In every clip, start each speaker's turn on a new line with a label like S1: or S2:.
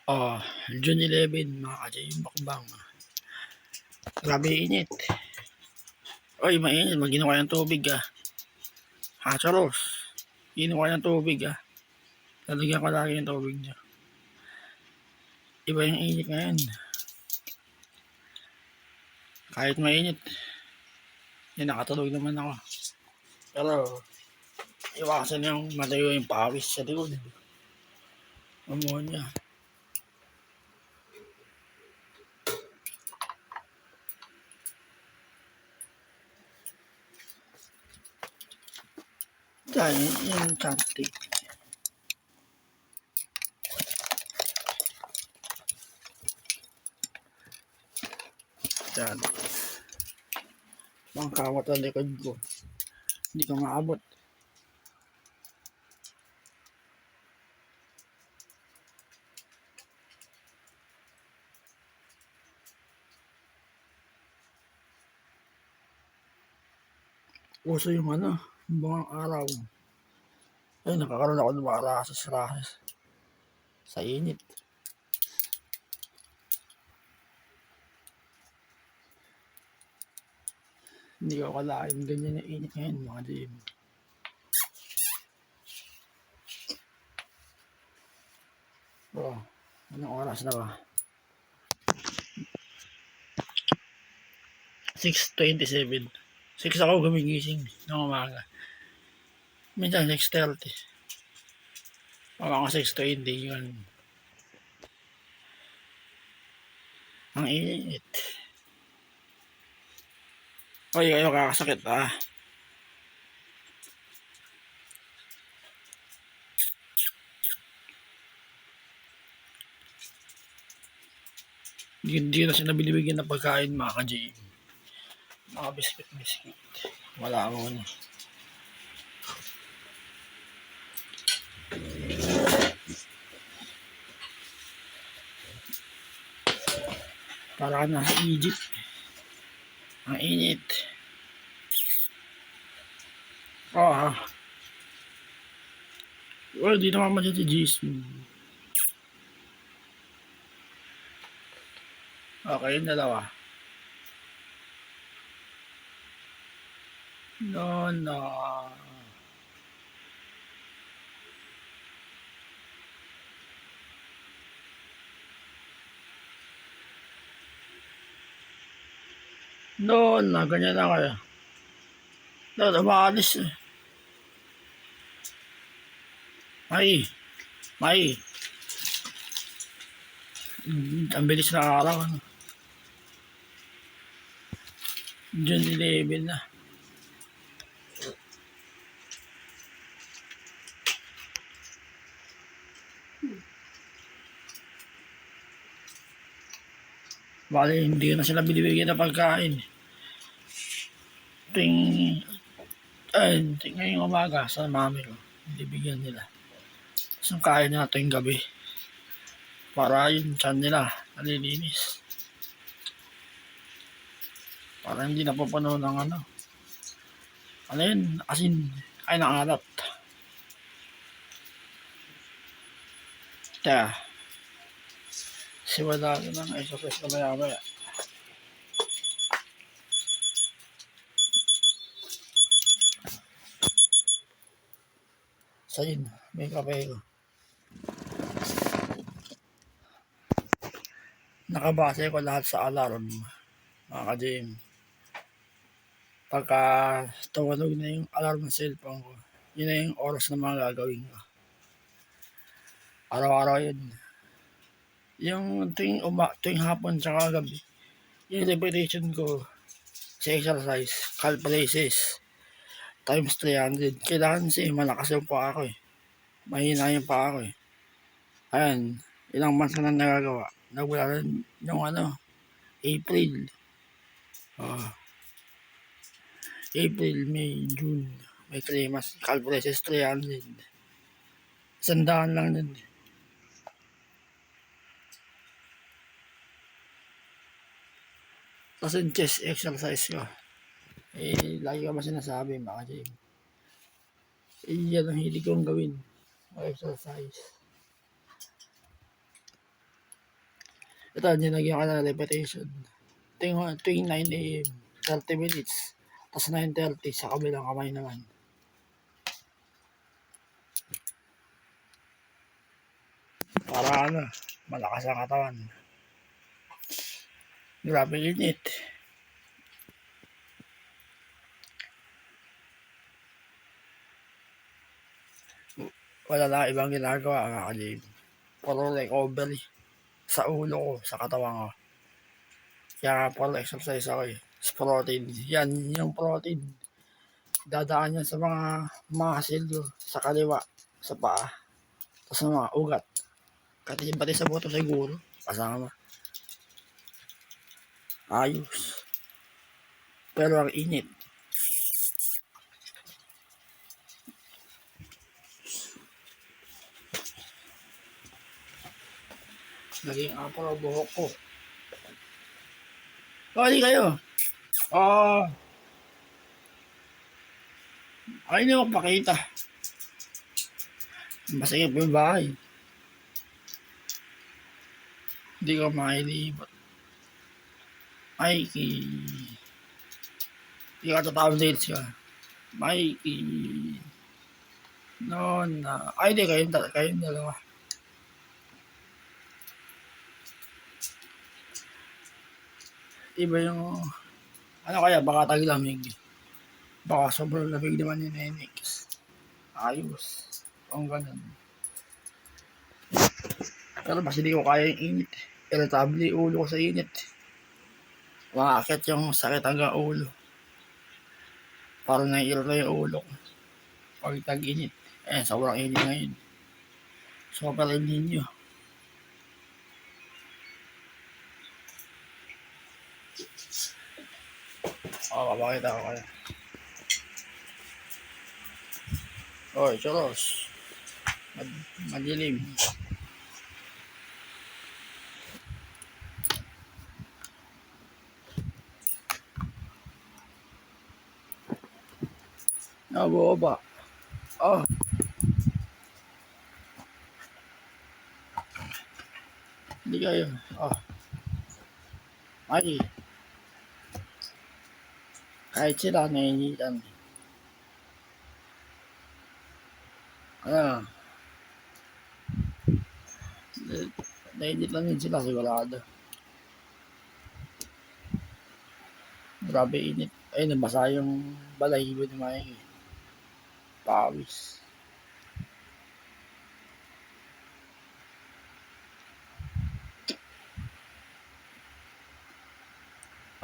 S1: Oh, June 11 mga ka-J, yung bakbang. Grabe init. Oy, mainit. Mag-inom kayo ng tubig ah. Charos. Inom kayo ng tubig ah. Lalagyan ko lagi yung tubig niya. Iba yung init ngayon. Kahit mainit. Nakatulog naman ako. Pero, iwasan yung matayo yung pawis sa likod. Ammonia. Dahil yung chopstick. Yan. Ang kawat ang likod ko. Hindi ko maabot. Uso yung buong araw. Ay, nakakaroon ako ng mga rasas sa init. Hindi ko akalain ganyan na init ngayon mga Jim. Oh, anong oras na ba? 6:27. 6 ako gumigising ng umaga. Minsan 6:30. Mga 6:20 yun. Ang init. Oy, kayo kakasakit ah. Hindi na sila binibigyan ng pagkain mga ka-J. Mga biscuit. Wala ako na. Para ka nasa Egypt. Ang init. Well, di naman madyan si Jason. Okay, yung dalawa. No. No, ganyan na kaya. No, maalis eh. May. Ang bilis na araw. June 11 na. Bali, hindi na sila binibigyan ng pagkain. Ngayong umaga sa mami ko, binibigyan nila. So, kain na ito yung gabi. Para yung tiyan nila, nalilinis. Para hindi napupuno ng asin, ay nangalat. Kaya, siwala ko ng isopres na maya. Sayin, may kape ko. Nakabase ko lahat sa alarm, mga ka-Jim. Pagka tumalog na yung alarm ng cellphone ko, yun na yung oras na mga gagawin ko. Araw-araw yun. Yung tuwing hapon tsaka gabi, yung repetition ko sa exercise, calculations, times 300. Kailangan kasi malakas yung paa ko eh. Mahina yung paa ko eh. Ayan, ilang months na nagagawa. Nagwala rin yung April. April, May, June. May 3 months. Calculations 300. 100 lang din. Tapos yung chest exercise ko. Lagi ka ba sinasabi mga Jim? Yan ang hilig kong gawin. Exercise. Ito, nilagyan ko ng repetition. Tuwing 9 AM, 30 minutes. Tapos 9:30 sa kabilang kamay naman. Para malakas ang katawan. Grabe init. Wala lang ibang ginagawa mga kalib. Puro recovery sa ulo ko, sa katawan ko. Kaya puro exercise ako eh. Sa protein. Yan, yung protein. Dadaan yan sa mga muscle ko, sa kaliwa, sa paa, sa mga ugat. Pati sa buto siguro. Kasama. Ayos. Pero ang init. Naging apal ang buhok ko. Kali kayo. Ay, hindi mo pakita. Masakit yung bahay. Hindi ko makilipat. Mikey. Hindi ka tatawag ka. Mikey. No, na. Ay, hindi. Kayong dalawa. Iba yung... Ano kaya? Baka taglamig. Baka sobrang lamig naman yung Nenix. Ayos. Ang ganun. Pero mas hindi ko kaya yung init. Irritable yung ulo ko sa init. Makakit yung sakit hanggang ulo. Parang naiirita yung ulo ko. Pag tag-init. Sobrang init ngayon. Sobrang ninyo. Papakita ko kaya. Oy, choros. Madilim. Nababa. Hindi kayo. Ay. Kahit sila nainitan. Nainit lang din sila sigurado. Grabe init. Ay, nabasa yung balahibo ni Mikey. Pawis.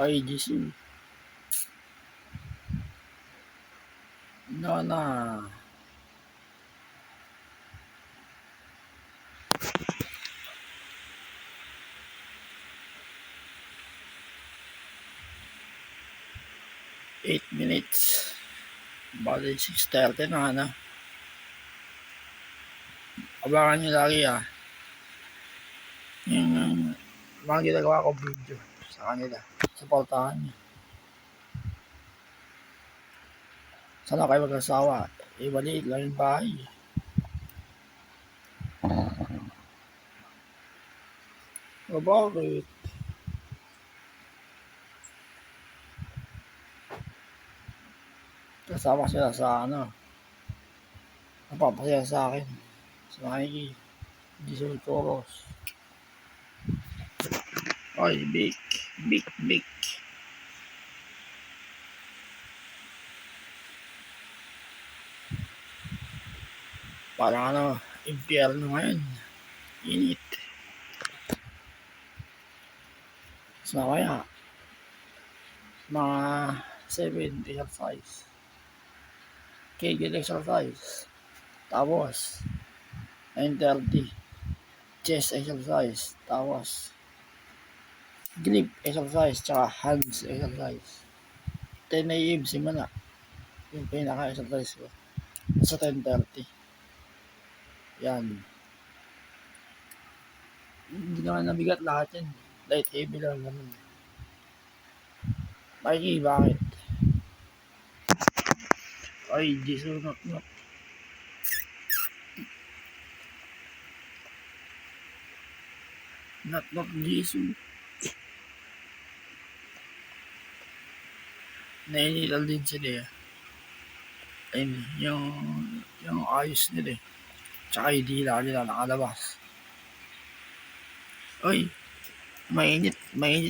S1: Ay, GC. No, na. Eight minutes. Bali 6:30 na. Abangan nyo lagi yung mga ginagawa ko video sa kanila. Supportahan nyo. Sana kayo mag-asawa. Maliit lang yung bahay. Bakit? Kasama sila sa napapasaya sa akin. Sa Mikey. Diesel Toros. Ay, big. Parang impyerno ngayon. Init. So kaya, mga 7 exercise. Kegel exercise. Tapos, 9:30. Chest exercise. Tapos, grip exercise. Tsaka hands exercise. 10 AM simula. Yung pinaka-exercise ko. Sa 10:30. Yan. Hindi naman nabigat lahat yan. Light heavy lang naman. Mikey, bakit? Ay, di sunod na. Not Jisoo. Nainital din sila eh. Ayun, yung ayos nila eh. Tsaka yung dila nila nakalabas. Uy, mainit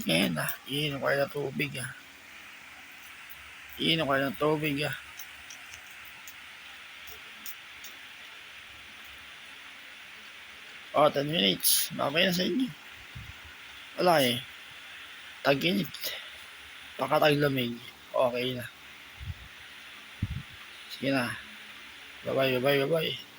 S1: ngayon ah. Iinom kayo ng tubig ah. Iinom kayo ng tubig ah. Oh, 10 minutes. Okay na sa inyo. Wala eh. Tag-init. Pakataglamig. Okay na. Sige na. Bye-bye.